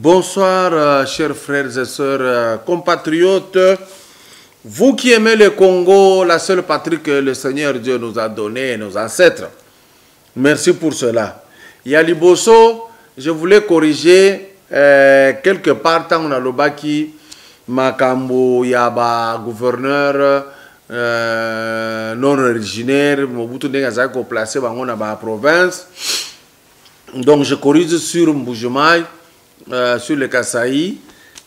Bonsoir, chers frères et sœurs, compatriotes. Vous qui aimez le Congo, la seule patrie que le Seigneur Dieu nous a donnée, nos ancêtres. Merci pour cela. Yaliboso, je voulais corriger quelque part dans le Lobaki, Makambo, Yaba, gouverneur non originaire, Mobutu Ndengazako placé dans la province. Donc je corrige sur Mboujoumaï. Sur le Kasaï,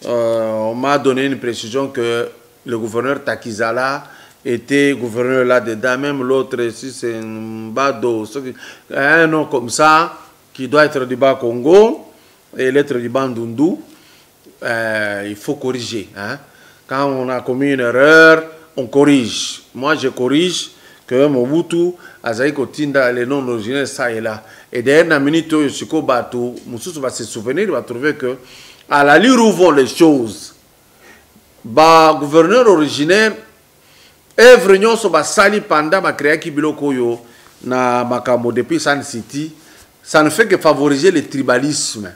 on m'a donné une précision que le gouverneur Takizala était gouverneur là-dedans, même l'autre, si c'est Mbado, un nom comme ça, qui doit être du Bas-Congo, et l'être du Bandundu, il faut corriger. Hein. Quand on a commis une erreur, on corrige. Moi, je corrige que Mobutu, Azaïko Tinda, les noms originaires, ça et là. Et derrière la minute, Yoshiko Batou, Moussou va se souvenir, il va trouver que, à la lire où vont les choses, le gouverneur originaire, œuvre nyon so ba sali pendant ma créa ki biloko yo na makambo depuis San City, ça ne fait que favoriser le tribalisme.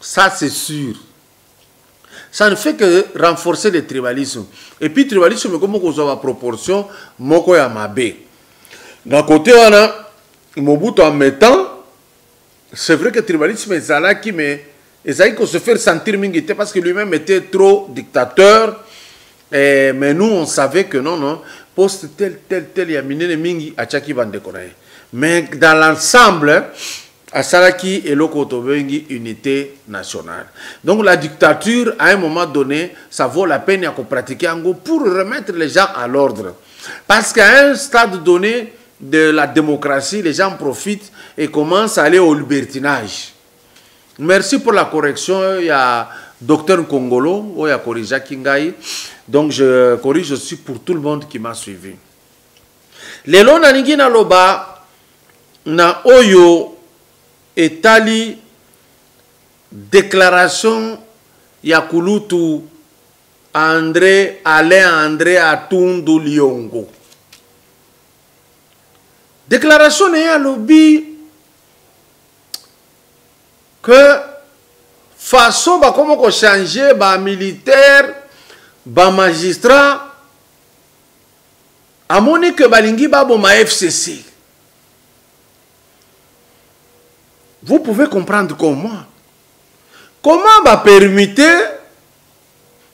Ça c'est sûr. Ça ne fait que renforcer le tribalisme. Et puis le tribalisme, comme on a la proportion, moko ya mabe. D'un côté, on a Mobutu en mettant, c'est vrai que le tribalisme est là qui mais il faut se faire sentir mingité parce que lui-même était trop dictateur. Mais nous, on savait que non, poste tel, il y a miné mingi à Tchaki Bandekone. Mais dans l'ensemble, à Salaki et l'Okotobengi, unité nationale. Donc la dictature, à un moment donné, ça vaut la peine à pratiquer en gros pour remettre les gens à l'ordre. Parce qu'à un stade donné de la démocratie, les gens profitent et commencent à aller au libertinage. Merci pour la correction. Il y a Dr Kongolo, il y a Korija Kingai. Donc je corrige aussi pour tout le monde qui m'a suivi. Lelo naningi na loba na oyo etali déclaration Yakulutu Alain André Atundu Liongo. Déclaration est à lobby que façon bah comment qu'on changer bah militaire bah magistrat à mon que balingi bah bon ma FCC. Vous pouvez comprendre comme moi. Comment bah permettre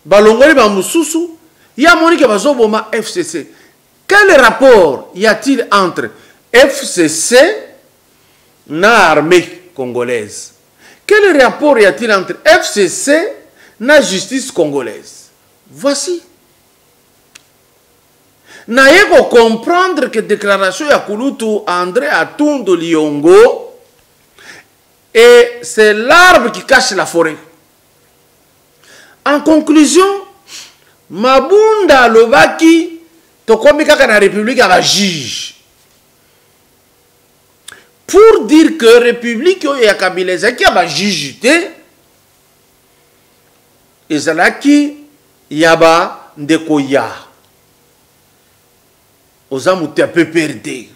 bah longoli bah mususu y a mon que bah zo bon ma FCC. Quel rapport y a-t-il entre FCC et l'armée congolaise? Quel rapport y a-t-il entre FCC et la justice congolaise? Voici. N'ayez qu'à comprendre que la déclaration Yakulutu André Atundu Liongo, et c'est l'arbre qui cache la forêt. En conclusion, Mabunda Lobaki, Tokomika la République a la juge. Pour dire que la République a Kabila qui a jugé, et Zalaki Yaba Ndekoya. Aux amours un peu perdus.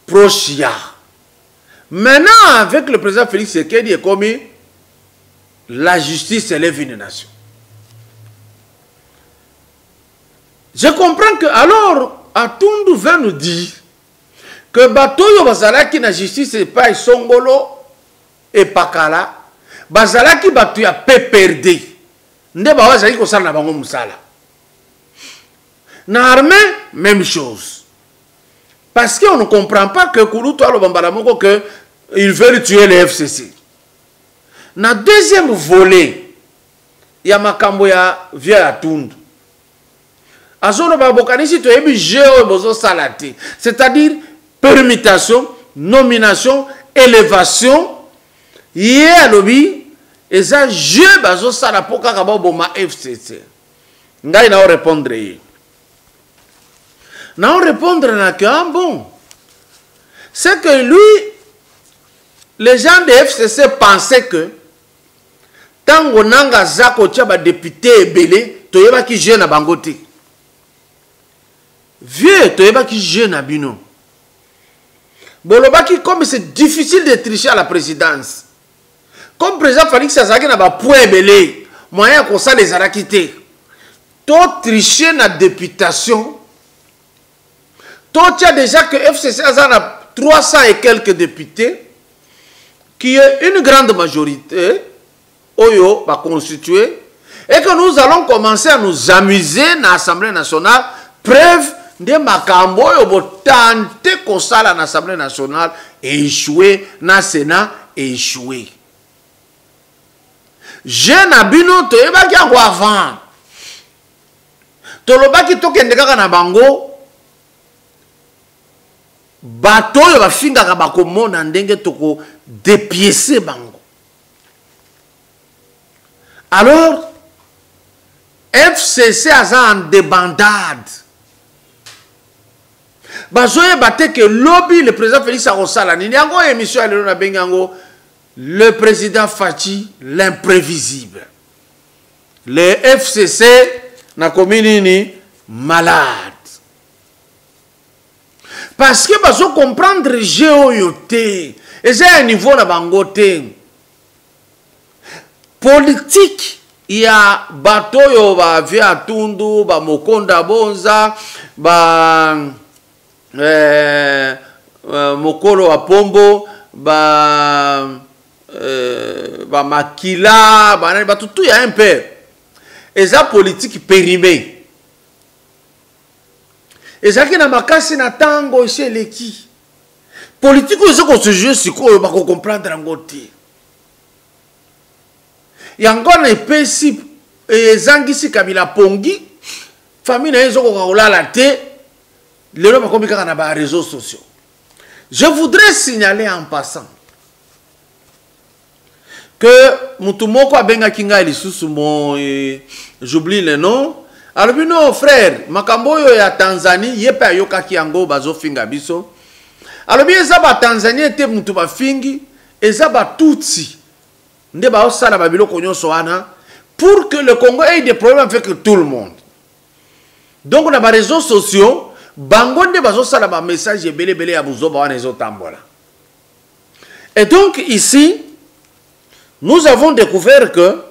Proche ya. Maintenant, avec le président Félix Tshisekedi, est comme la justice élève une nation. Je comprends que alors, Atundu va nous dire que Batoyo Bazalaki na justice et pas Songolo et Pakala, Bazalaki Batoyo a perdu. Nde ba wazaki ko sala na bango musala. Na armée, même chose. Parce qu'on ne comprend pas que Kulutu alo bambala moko que ils veulent tuer les FCC. Na deuxième volet, il y a makambo ya via Atundu. Azono ba bokanisi to yebi jeo bozo salati. C'est-à-dire permutation, nomination, élévation, yé lobby, et ça, je bazo sala poka kaba boma FCC. Ngai na répondre. Na répondre na que ah bon. C'est que lui, les gens de FCC pensaient que tango nanga zako tchaba député ebele, toyeba ki jeune na bangote. Vieux, toyeba ki jeune na bino. Bolobaki, comme c'est difficile de tricher à la présidence. Comme président Félix Azaki n'a pas point belé, moyen qu'on ça les a quittés. Toi, tricher la députation. Toi, tu as déjà que FCC a 300 et quelques députés, qui est une grande majorité, Oyo va constituer, et que nous allons commencer à nous amuser dans l'Assemblée nationale. Preuve de Makambo, Oyo tenter qu'on ça dans l'Assemblée nationale et échouer, dans le Sénat et échouer. Jeune Abino, tu es pas avant. Tolobaki tokende kaka na bango bato yo bafinga ka bakomona ndenge toko dépiécer bango. Alors FCC aza en débandade. Bazoye bate que lobby le président Félix Arosala ni yango émission alelo na bengango le président Fachi l'imprévisible. Le FCC na commune malade. Parce que bazo comprendre géoyoté. Et c'est un niveau na bangoté. Politique, il y a bateau yo ba via tundu, ba mokonda bonza, ba mokolo wa pombo, ba makila, ba tout y a un peu. Et ça politique périmée. Et ça qui n'a pas cassé na tango chez les qui. Politique où qu'on se joue sur quoi on va comprendre en côté. Il y a encore des principes et zangisi kabila pongi famille na ezo ko la la té les gens comme quand on a les réseaux sociaux. Je voudrais signaler en passant que Moutoumoko a benga kinga lisusu mon j'oublie le nom. Alors non frère, makambo yo ya Tanzanie yepa yoka kiango bazo finga biso. Alors bien ça ba Tanzanie était mutu ba fingi et ça ba tutsi. Nde ba osala ba biloko nyonso wana pour que le Congo ait des problèmes avec tout le monde. Donc on a ba réseaux sociaux, bango nde bazo sala ba message belé belé ya buzo ba wana ezo tambola. Et donc ici nous avons découvert que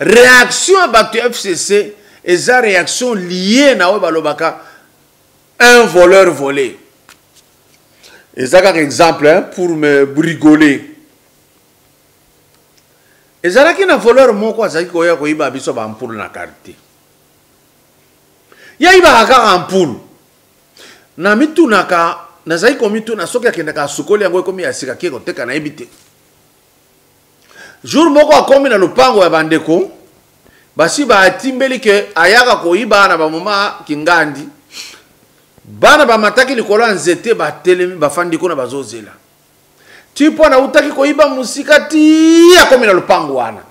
réaction à Batu FCC et sa réaction liée à Balobaka, un voleur volé. Et ça, par exemple, hein, pour me brigoler. Et ça, qui est un voleur, moi, quoi, ça, qui est un ampoule dans la carte. Il y a un ampoule. Namitu naka, nazai komitu na soki akendaka sukoli yango komi ya sikaki ko teka na ebité. Jour moko akomi na lupango ya bandeko basi ba atimbeli ke ayaka koyiba na ba mama kingandi bana ba mataki likolo nzete ba telemi ba fandi ko na bazozela tipo na utaki koyiba musika ti akomi na lupango wana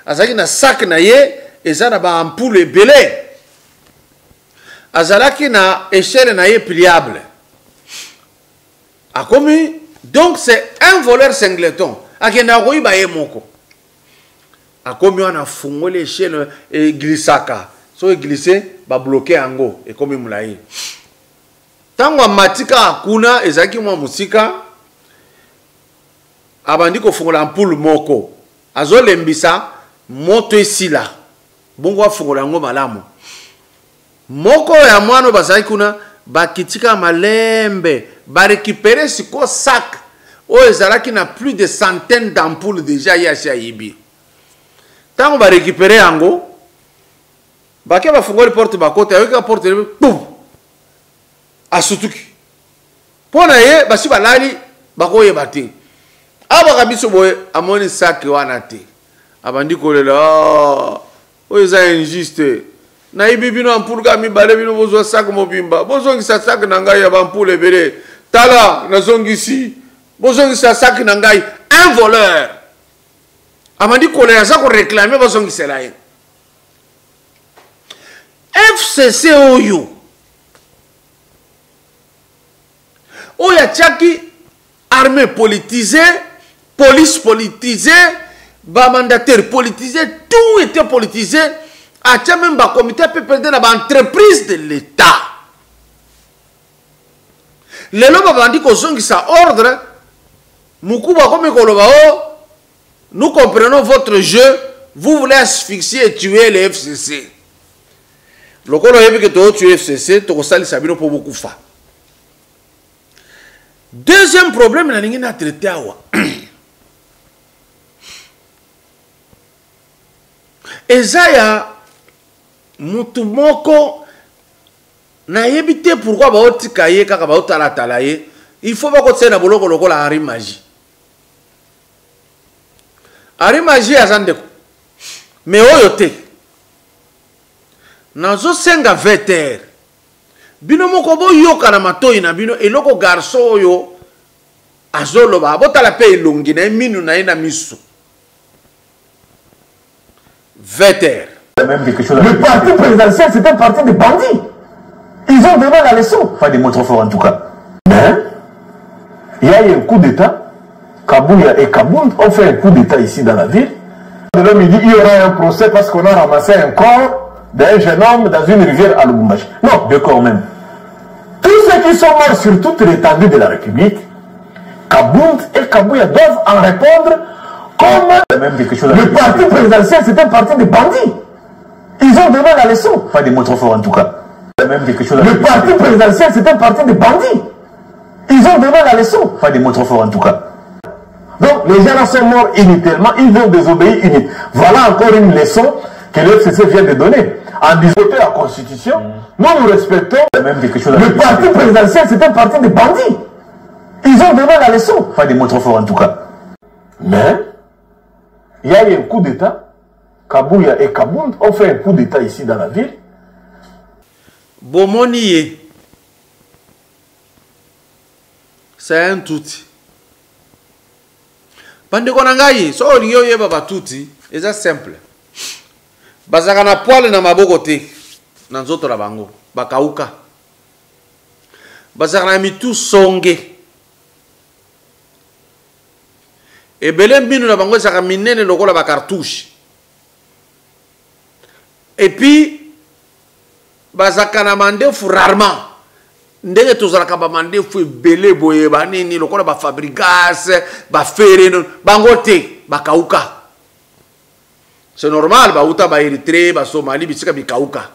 azaki na sac na ye ezana ba ampoule belé azalaki na échelle na ye pliable akomi donc c'est un voleur singleton. Akenda koyiba ye moko akomi wana fungole échelle et glissaka so glissé ba bloquer ango et comme mulai tango matika akuna ezaki mwa musika abandi ko fungola ampoule moko azolembisa moto esila bongo afungola ngo malamu moko ya mwano bazaki kuna bakitika malembe ba récupérer siko sac. Oh, qui n'a plus de centaines d'ampoules déjà ici à Ibi. Tant qu'on va récupérer en go, bah qui va faire la porte bah côté avec la porte boum à Sutuki. Pour naïe bah si bah lali bah quoi y bâti. Ah bah kabiso boy à mon sac wanate. Abandi kole là. Oh ils ont injuste. Naïbi bino ampoule kami balé bino bozo sac mobimba. Bozo qui sa sac nanga ya ampoule belé. Tala na zongisi. Bozongisa sac nangai un voleur. Amandi kolera ça ko réclamer bozongisa la. FCC oyo. Oya tchaki armée politisée, police politisée, ba mandataire politisé, tout était politisé. A tcha même ba comité peut perdre la entreprise de l'État. Les lobes bandi ko zongisa ordre Mukuba comme Koloba, nous comprenons votre jeu. Vous voulez asphyxier et tuer les FCC. Le Kolo yebi que tu tues FCC, tu as sabino pour beaucoup fa. Deuxième problème, la ligne a traité awa. Ezaya mutu moko na yebite pourquoi ba otikaye kaka ba otala talaye. Il faut pas que tu na boloko lokola Ari Magie. Ari Magie azandeko. Mais oyote. Nazo senga veter. Bino moko bo yoka na matoi na bino eloko garçon oyo azolo ba botala pe elongi na minu na ina misu. Veter. Le parti présidentiel, c'est un parti de bandits. Ils ont donné la leçon. Pas des mots trop forts en tout cas. Mais il y a eu un coup d'État. Kabouya et Kabound ont fait un coup d'État ici dans la ville. L'homme il dit il y aura un procès parce qu'on a ramassé un corps d'un jeune homme dans une rivière à Lubumbashi. Non, deux corps même. Tous ceux qui sont morts sur toute l'étendue de la République, Kabound et Kabouya doivent en répondre comme le parti présidentiel, c'est un parti de bandits. Ils ont donné la leçon. Pas des mots trop forts en tout cas. Le parti présidentiel, c'est un parti de bandits. Ils ont donné la leçon. Pas des mots trop forts en tout cas. Donc les gens sont morts inutilement, ils ont désobéi inutilement. Voilà encore une leçon que le FCC vient de donner. En disant la Constitution, nous respectons le parti présidentiel, c'est un parti de bandits. Ils ont donné la leçon. Pas des mots trop forts en tout cas. Mais il y a eu un coup d'État. Kabouya et Kabound ont fait un coup d'État ici dans la ville. Bomoniye. C'est un touti. Pandeko nangayi, so olingo yeba batuti, c'est simple. Bazaka na poil na maboko te, na nzoto la bango, bakauka. Bazaka na mitu songe. Ebele mbinu na bango saka minene lokola ba cartouche. Et puis bazaka na mandefu rarement. Ndenge tozalaka ba mandefu ebele boye ba nini lokola ba fabrigas, ba fere bango te, bakauka. C'est normal, ba uta ba Eritrea, ba Somalie, bisika bikauka.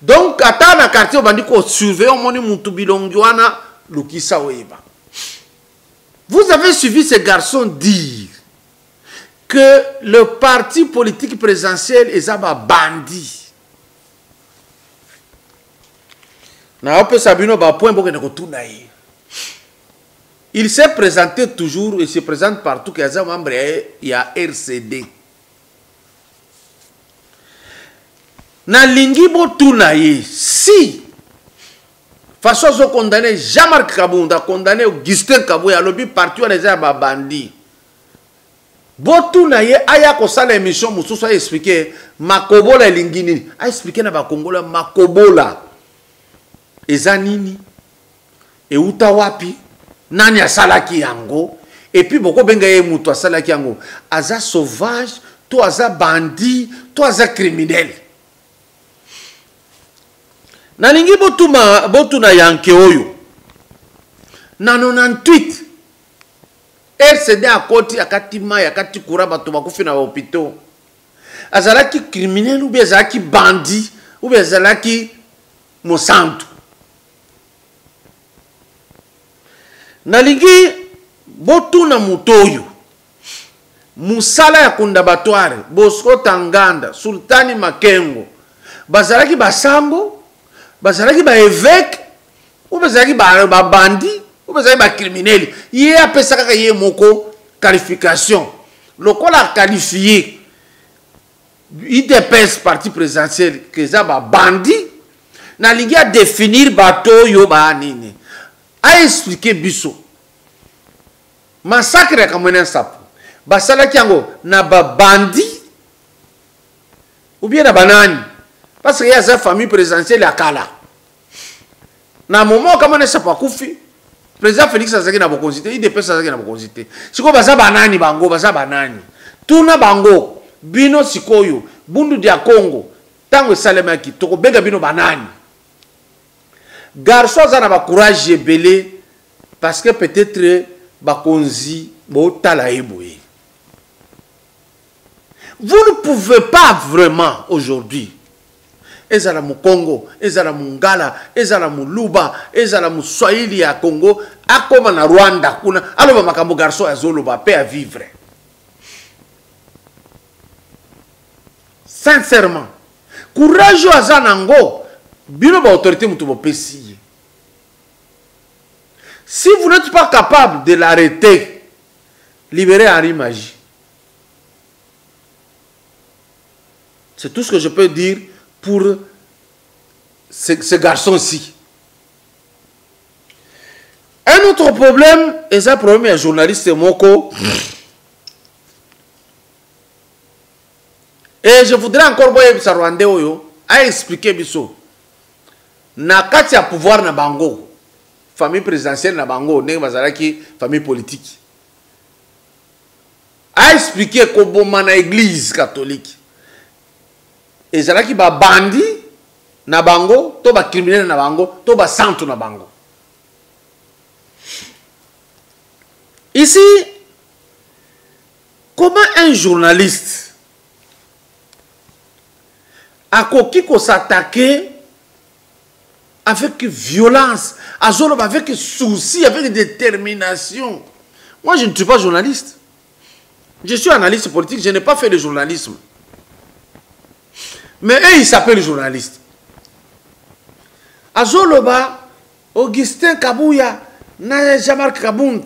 Donc ata na quartier bandi ko surveiller moni mutu bilongwana lukisa weba. Vous avez suivi ces garçons dire que le parti politique présidentiel est un bandit. Il s'est présenté toujours et se présente partout qu'il y a un membre, il y a RCD. Na lingi botunaye si façon so condamné Jean-Marc Kabounda condamné Augustin Kabouya lobby parti on les a bandit. Botunaye aya ko sala émission mususu a expliquer makobola lingini a expliquer na ba Kongola makobola ezanini e uta wapi nani asalaki yango et puis boko benga ye mutu asalaki yango aza sauvage to aza bandit to aza criminel. Nalingi botuna yanke oyo na 98 RCD akoti akatima yakati kura bato bakufi na hôpital azalaki criminel ou bien azalaki bandit ou bien azalaki mosantu. Nalingi botuna mutoyo musala ya kundabatware Bosco Tanganda Sultani Makengo bazalaki basambo bazalaki ba évêque ou bazalaki ba bandi ou bazalaki ba criminel ye apesa kaka ye moko qualification lokola qualifié IDPS parti présidentiel que ça ba bandi na lingi a définir bato yo ba nini a expliquer biso massacre comme un sapo basalaki yango na ba bandi ou bien na banani. Parce qu'il y a sa famille présidentielle à Kala. Dans un moment, comme on ne sait pas koufi, le président Félix Azaki n'a pas consulté, il dépêche Azaki n'a pas consulté. Si vous avez banani bango, basa banani. Tout na bango, bino sikoyo, bundu dia Congo, tango salemaki, toko benga bino banani. Garçon n'a pas courage belé parce que peut-être bakonzi botala eboye. Vous ne pouvez pas vraiment aujourd'hui, ezala mu Congo, ezala mu Ngala, ezala mu Luba, ezala mu Swahili ya Congo, akoma na Rwanda kuna, aloba makambo garçon ya zoloba pe à vivre. Sincèrement, courage azanango, bino ba autorité mutu bo pesi. Si vous n'êtes pas capable de l'arrêter, libérez Henri Magie. C'est tout ce que je peux dire pour ce garçon-ci. Un autre problème, et ça problème est journaliste Moko. Et je voudrais encore voir ça Rwandais Oyo a expliqué biso. Na kati ya pouvoir na bango, famille présidentielle na bango, ne bazalaki famille politique. A expliqué comment na église catholique. Et zalaki ba bandi na bango, to ba criminel na bango, to ba santo na bango. Ici, comment un journaliste a koki ko s'attaquer avec violence, avec souci, avec détermination? Moi, je ne suis pas journaliste. Je suis analyste politique, je n'ai pas fait de journalisme. Mais eux, ils s'appellent journalistes. Azoloba, Augustin Kabouya, na Jean-Marc Kabound,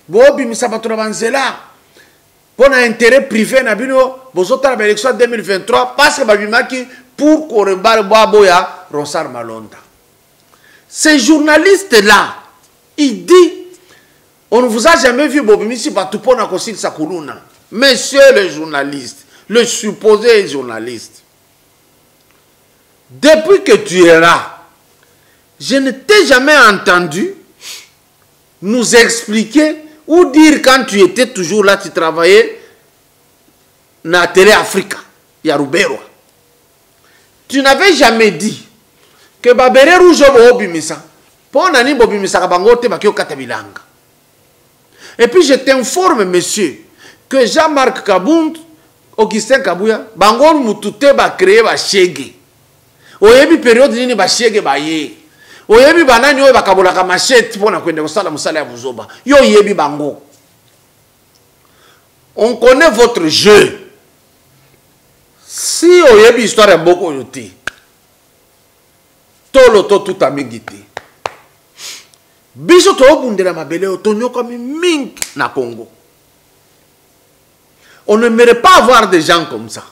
Bobi Misabato Banzela, pour un intérêt privé, Nabino, Bozota la élection 2023, parce que Babimaki, pour qu'on rebarre Boya, Ronsar Malonda. Ces journalistes-là, ils disent, on ne vous a jamais vu Bobi Misabato pour na Kosil Sakuruna. Monsieur le journaliste, le supposé journaliste. Depuis que tu es là, je ne t'ai jamais entendu nous expliquer ou dire quand tu étais toujours là, tu travaillais dans la télé Africa, Yaruberwa. Tu n'avais jamais dit que Babere Rouge Bobimisa, pour nani Bobimisa Kabangote Bakio Katabilanga. Et puis je t'informe, monsieur, que Jean-Marc Kabound, Augustin Kabouya, Bangon Moutouté ba créé ba Chege. Oyebi période nini ba Chege ba ye. Oyebi banani oye bakabola ka machette pour na kwende kosala musala ya buzoba. Yo yebi bango. On connaît votre jeu. Si oyebi histoire ya boko yote. Tolo to tout amigité. Biso to obundela mabele otonyo comme mink na Congo. On ne mérite pas avoir des gens comme ça.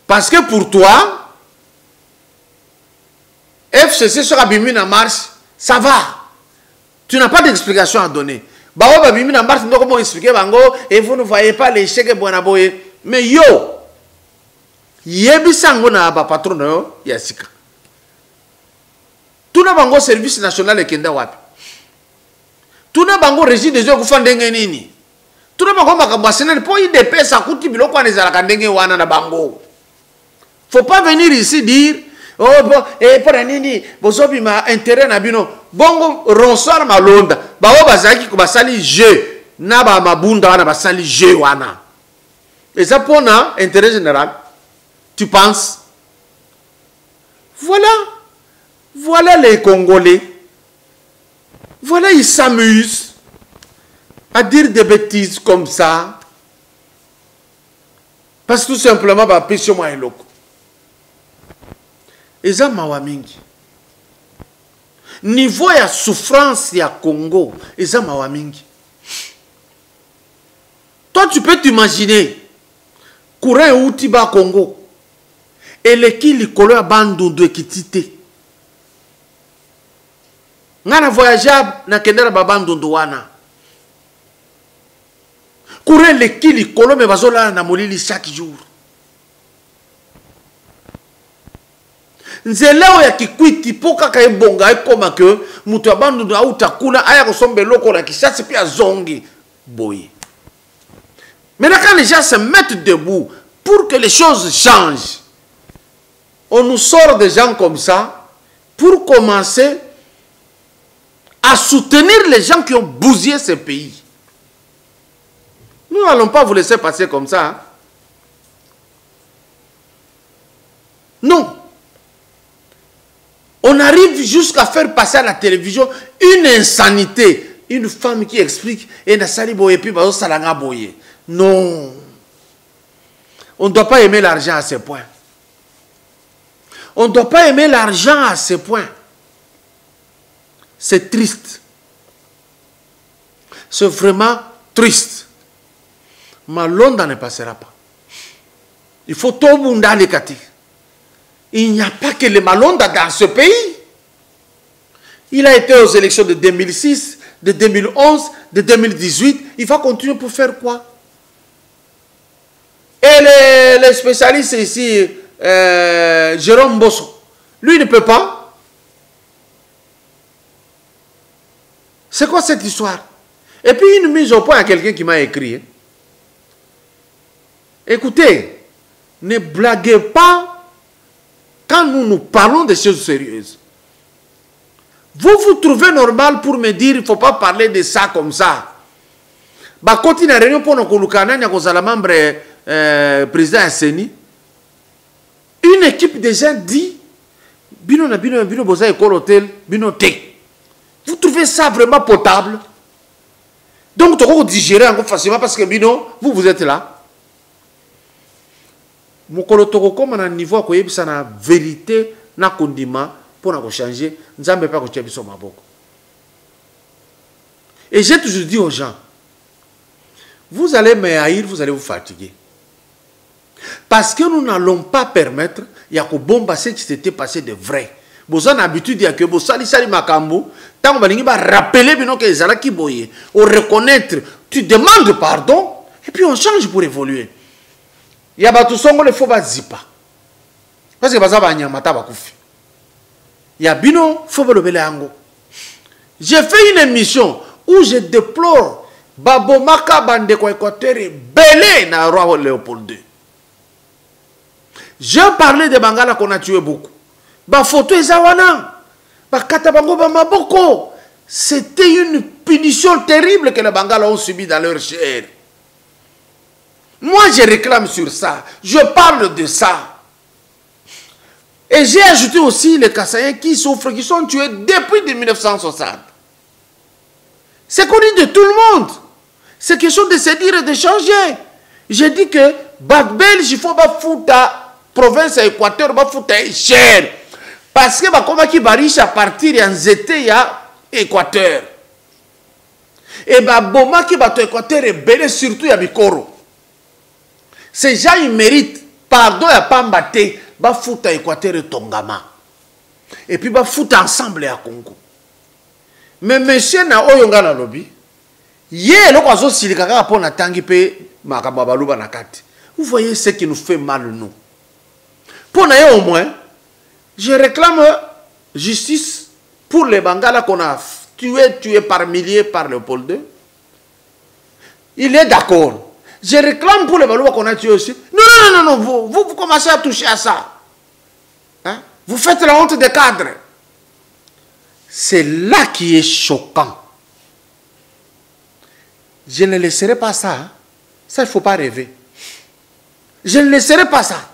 Parce que pour toi, FCC sur Abimi na marche, ça va. Tu n'as pas d'explication à donner. Bao Abimi na marche, nous comment expliquer bango et vous ne voyez pas l'échec Bonaboye. Mais yo, yebi sango na ba patron yo yasika. Tuna bango service national ekenda wapi. Tuna bango régie des yeux kufandenge nini. Tuna bango makambo sénal po IDP ça coûte biloko anezala kandenge wana na bango. Faut pas venir ici dire oh bon et pour nini bozobi ma intérêt na bino bongo ronsar malonda ba o bazaki ko basali jeu na ba mabunda wana basali jeu wana et ça pour na intérêt général tu penses voilà les Congolais, voilà ils s'amusent à dire des bêtises comme ça parce que tout simplement ba péché moi eloko. Eza mawa mingi. Niveau ya souffrance ya Congo, eza mawa mingi. Toi tu peux t'imaginer courant outi ba Congo et leki likolo ya bandundu ekitite. Ngana voyageable na kendela ba bandundu wana. Courant leki likolo me bazola na molili chaque jour. Nzeleo ya kikwiti poka ka ebonga ekoma ke mutu abandu auta kuna aya kosombe loko na Kinshasa pia zongi boye. Maintenant quand les gens se mettent debout pour que les choses changent, on nous sort des gens comme ça pour commencer à soutenir les gens qui ont bousillé ce pays. Nous n'allons pas vous laisser passer comme ça. Hein? Non. On arrive jusqu'à faire passer à la télévision une insanité. Une femme qui explique non. On ne doit pas aimer l'argent à ce point. On ne doit pas aimer l'argent à ce point. C'est triste. C'est vraiment triste. Malonda ne passera pas. Il faut tout le monde aller. Il n'y a pas que les Malonda dans ce pays. Il a été aux élections de 2006, de 2011, de 2018. Il va continuer pour faire quoi? Et les spécialistes ici, Jérôme Bosso, lui il ne peut pas. C'est quoi cette histoire? Et puis une mise au point à quelqu'un qui m'a écrit. Hein. Écoutez, ne blaguez pas quand nous parlons de choses sérieuses. Vous trouvez normal pour me dire il ne faut pas parler de ça comme ça. Bah, quand il y a une réunion pour nous membre président Asseni, une équipe de gens dit bino boza école hôtel bino te. Vous trouvez ça vraiment potable? Donc tu peux digérer encore facilement parce que bino vous êtes là. Mokolo toko comme un niveau ko yebisa na vérité na kondima pour na changer nzambe pas ko tchebiso maboko. Et j'ai toujours dit aux gens, vous allez me haïr, vous allez vous fatiguer. Parce que nous n'allons pas permettre, il y a que bomba ce qui s'était passé de vrai. Vous avez l'habitude de dire que vous sali makambo, tant que vous rappeler que les Arabes qui boyent, ou reconnaître, tu demandes pardon, et puis on change pour évoluer. Il y a tout ça, il faut pas zipa. Parce que ça va nyamata bakufi. Il y a bino, faut pas le belango. J'ai fait une émission où je déplore Babomaka Bandeko Équateur et belé na roi Léopold II. J'ai parlé de Bangala qu'on a tué beaucoup. Ba photo ezawana. Ba katabango ba maboko. C'était une punition terrible que les Bangala ont subi dans leur chair. Moi, je réclame sur ça. Je parle de ça. Et j'ai ajouté aussi les Kassaïens qui souffrent, qui sont tués depuis 1960. C'est connu de tout le monde. C'est quelque chose de se dire et de changer. J'ai dit que Bac Belge, il faut pas foutre la province à Équateur, pas foutre cher. Parce que comme qui bariche à partir en zété, il y a Équateur. Et Boma qui bat Équateur est belé surtout il y a Bikoro. Ces gens, ils méritent, pardon, il n'y a pas mbaté, va foutre à Équateur et Tongama. Et puis, va foutre ensemble à Congo. Mais monsieur na oyonga na lobby, yé le kwazo silikaka pour na tangi pe makababaluba na kati. Vous voyez ce qui nous fait mal nous. Pour na au moins, je réclame justice pour les Bangala qu'on a tué par milliers par Léopold II. Il est d'accord. Je réclame pour les Balouba qu'on a tué aussi. Non, vous commencez à toucher à ça. Hein? Vous faites la honte des cadres. C'est là qui est choquant. Je ne laisserai pas ça. Hein? Ça, il ne faut pas rêver. Je ne laisserai pas ça.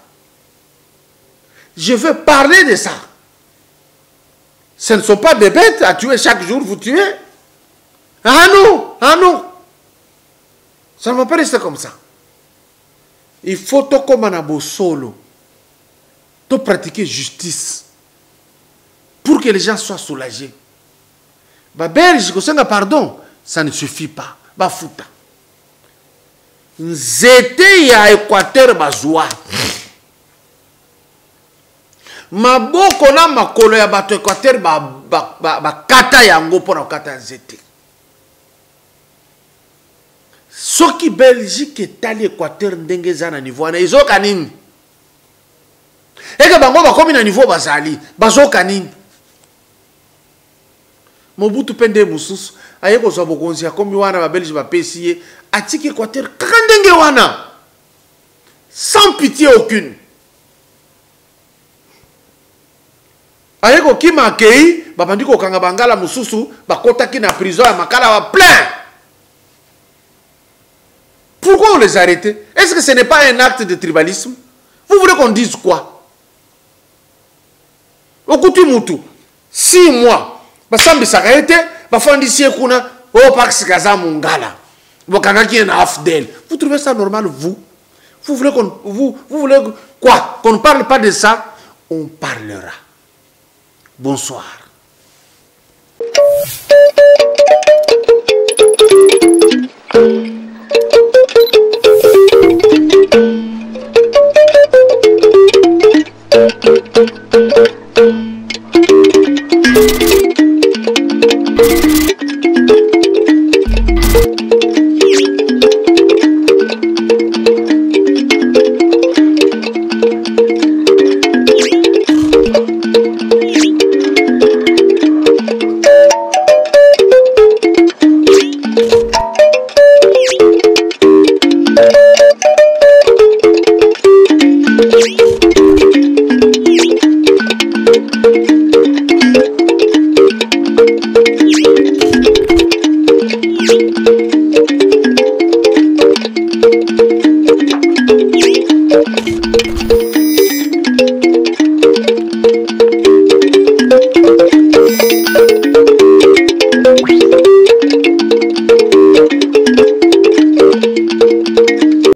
Je veux parler de ça. Ce ne sont pas des bêtes à tuer chaque jour, vous tuez. Ah non, ah non. Ça ne va pas rester comme ça. Il faut tout comme un solo. Tout pratiquer justice. Pour que les gens soient soulagés. Bah Belge, pardon, ça ne suffit pas. Bah fouta. Nzete ya Équateur bazoua. Maboko na makolo ya bato Équateur ba kata yango pona kata nzete. Soki Belgique est allé Équateur ndenge za na niveau na izoka nini? Eke bango ba komi na niveau bazali, bazoka nini? Mobutu pende mususu ayeko zo bokonzi akomi wana ba Belgique ba pesiye atiki Équateur kaka ndenge wana. Sans pitié aucune. Ayeko kima akei babandi ko kanga bangala mususu bakotaki na prison ya makala wa plein. Pourquoi on les a arrêtés? Est-ce que ce n'est pas un acte de tribalisme? Vous voulez qu'on dise quoi? Okuti mutu 6 mois basambi sakaete bafandi sie kuna Pax Kaza Mungala bokangaki na Afdel. Vous trouvez ça normal, vous voulez qu'on vous voulez quoi? Qu'on ne parle pas de ça? On parlera. Bonsoir.